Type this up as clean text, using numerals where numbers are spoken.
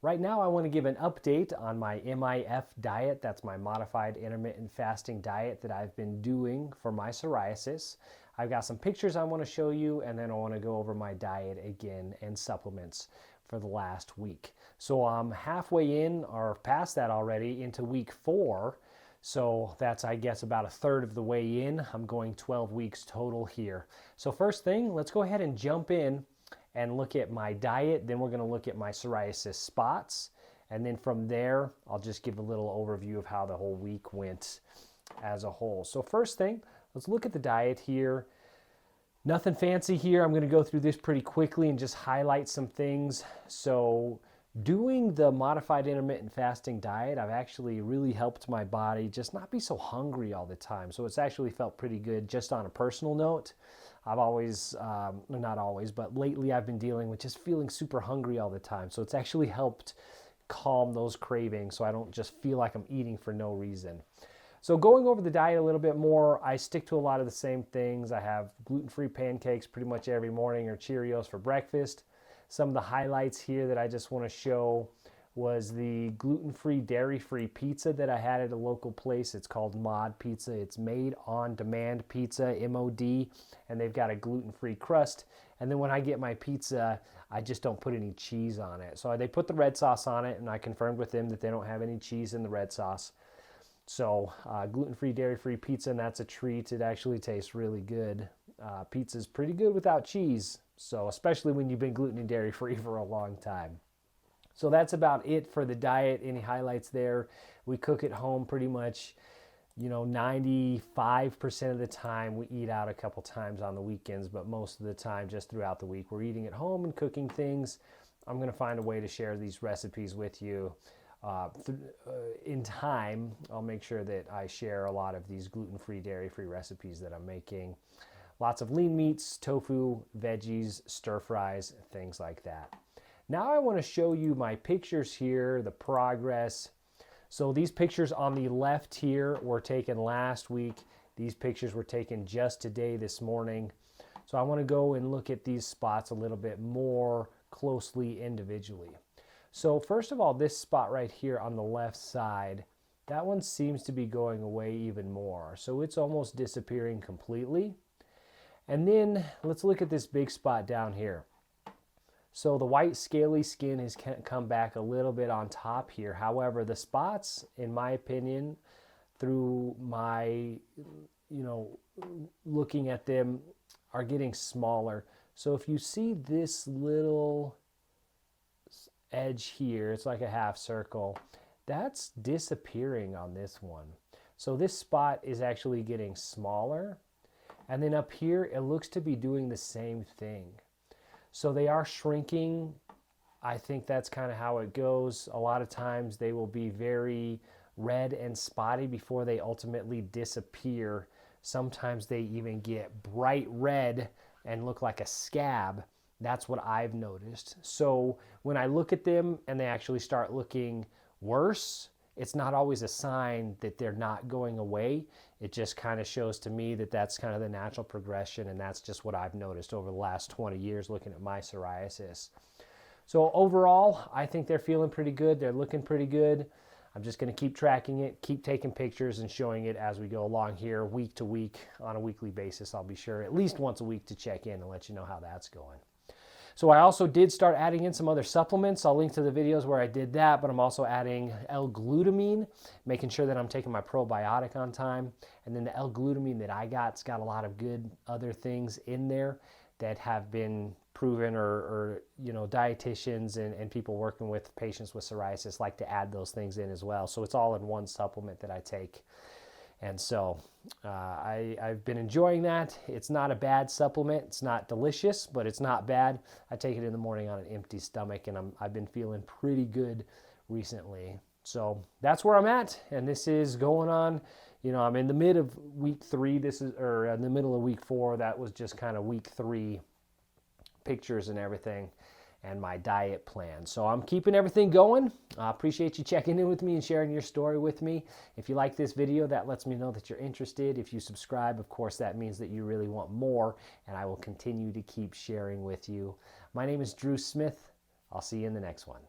Right now I want to give an update on my MIF diet. That's my modified intermittent fasting diet that I've been doing for my psoriasis. I've got some pictures I want to show you, and then I want to go over my diet again and supplements for the last week. So I'm halfway in, or past that already, into week 4. So that's, I guess, about a third of the way in. I'm going 12 weeks total here. So first thing, let's go ahead and jump in and look at my diet. Then we're going to look at my psoriasis spots. And then from there, I'll just give a little overview of how the whole week went as a whole. So first thing, let's look at the diet here. Nothing fancy here. I'm going to go through this pretty quickly and just highlight some things. So doing the modified intermittent fasting diet, I've actually really helped my body just not be so hungry all the time. So it's actually felt pretty good. Just on a personal note, I've always, not always, but lately I've been dealing with just feeling super hungry all the time. So it's actually helped calm those cravings so I don't just feel like I'm eating for no reason. So going over the diet a little bit more, I stick to a lot of the same things. I have gluten-free pancakes pretty much every morning, or Cheerios for breakfast. Some of the highlights here that I just want to show was the gluten-free, dairy-free pizza that I had at a local place. It's called Mod Pizza. It's made on demand pizza, MOD, and they've got a gluten-free crust. And then when I get my pizza, I just don't put any cheese on it. So they put the red sauce on it, and I confirmed with them that they don't have any cheese in the red sauce. So gluten-free, dairy-free pizza, and that's a treat. It actually tastes really good. Pizza's pretty good without cheese, so especially when you've been gluten and dairy-free for a long time. So that's about it for the diet. Any highlights there? We cook at home pretty much, 95% of the time. We eat out a couple times on the weekends, but most of the time just throughout the week we're eating at home and cooking things. I'm going to find a way to share these recipes with you. In time, I'll make sure that I share a lot of these gluten-free, dairy-free recipes that I'm making. Lots of lean meats, tofu, veggies, stir fries, things like that. Now I want to show you my pictures here, the progress. So these pictures on the left here were taken last week. These pictures were taken just today, this morning. So I want to go and look at these spots a little bit more closely individually. So first of all, this spot right here on the left side, that one seems to be going away even more. So it's almost disappearing completely. And then let's look at this big spot down here. So the white scaly skin has come back a little bit on top here. However, the spots, in my opinion, through my, looking at them, are getting smaller. So if you see this little edge here, it's like a half circle, that's disappearing on this one. So this spot is actually getting smaller. And then up here, it looks to be doing the same thing. So they are shrinking. I think that's kind of how it goes. A lot of times they will be very red and spotty before they ultimately disappear. Sometimes they even get bright red and look like a scab. That's what I've noticed. So when I look at them and they actually start looking worse, it's not always a sign that they're not going away. It just kind of shows to me that that's kind of the natural progression, and that's just what I've noticed over the last 20 years looking at my psoriasis. So overall, I think they're feeling pretty good. They're looking pretty good. I'm just going to keep tracking it, keep taking pictures and showing it as we go along here week to week on a weekly basis. I'll be sure at least once a week to check in and let you know how that's going. So I also did start adding in some other supplements. I'll link to the videos where I did that, but I'm also adding L-glutamine, making sure that I'm taking my probiotic on time. And then the L-glutamine that I got's got a lot of good other things in there that have been proven, or dietitians and people working with patients with psoriasis like to add those things in as well. So it's all in one supplement that I take. And so I've been enjoying that. It's not a bad supplement. It's not delicious, but it's not bad. I take it in the morning on an empty stomach, and I've been feeling pretty good recently. So that's where I'm at, and this is going on. I'm in the mid of week 3. Or in the middle of week 4. That was just kind of week 3 pictures and everything, and my diet plan. So I'm keeping everything going. I appreciate you checking in with me and sharing your story with me. If you like this video, that lets me know that you're interested. If you subscribe, of course, that means that you really want more, and I will continue to keep sharing with you. My name is Drew Smith. I'll see you in the next one.